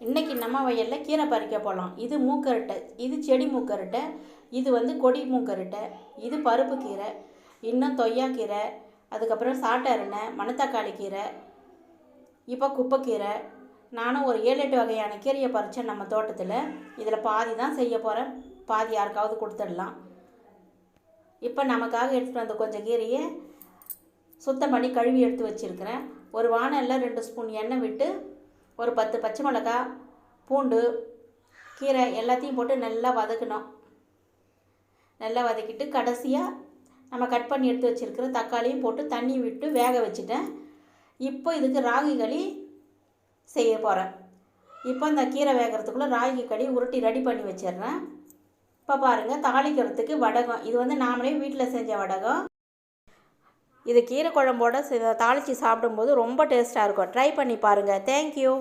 இன்றைக்கி நம்ம வயலில் கீரை பறிக்க போகலாம். இது மூக்கரட்டை, இது செடி மூக்கரட்டை, இது கொடி மூக்கரட்டை, இது பருப்பு கீரை, இன்னும் தொய்யாக்கீரை, அதுக்கப்புறம் சாட்டரணை, மணத்தக்காளி கீரை, இப்போ குப்பைக்கீரை. நானும் ஒரு 7-8 வகையான கீரையை பறித்தேன் நம்ம தோட்டத்தில். இதில் பாதி தான் செய்ய போகிறேன், பாதி யாருக்காவது கொடுத்துடலாம். இப்போ நமக்காக எடுத்துகிட்டு வந்த கொஞ்சம் கீரையை சுத்தம் பண்ணி கழுவி எடுத்து வச்சுருக்கிறேன். ஒரு வாணலில் 2 ஸ்பூன் எண்ணெய் விட்டு ஒரு 10 பச்சை மிளகா, பூண்டு, கீரை எல்லாத்தையும் போட்டு நல்லா வதக்கணும். நல்லா வதக்கிட்டு கடைசியாக நம்ம கட் பண்ணி எடுத்து வச்சுருக்கிற தக்காளியும் போட்டு தண்ணி விட்டு வேக வச்சுட்டேன். இப்போ இதுக்கு ராகி களி செய்ய போகிறேன். இப்போ இந்த கீரை வேகிறதுக்குள்ளே ராகி களி உருட்டி ரெடி பண்ணி வச்சிடுறேன். இப்போ பாருங்கள், தாளிக்கிறதுக்கு வடகம். இது நாமளே வீட்டில் செஞ்ச வடகம். இது கீரை குழம்போடு தாளித்து சாப்பிடும்போது ரொம்ப டேஸ்ட்டாக இருக்கும். ட்ரை பண்ணி பாருங்கள். தேங்க்யூ.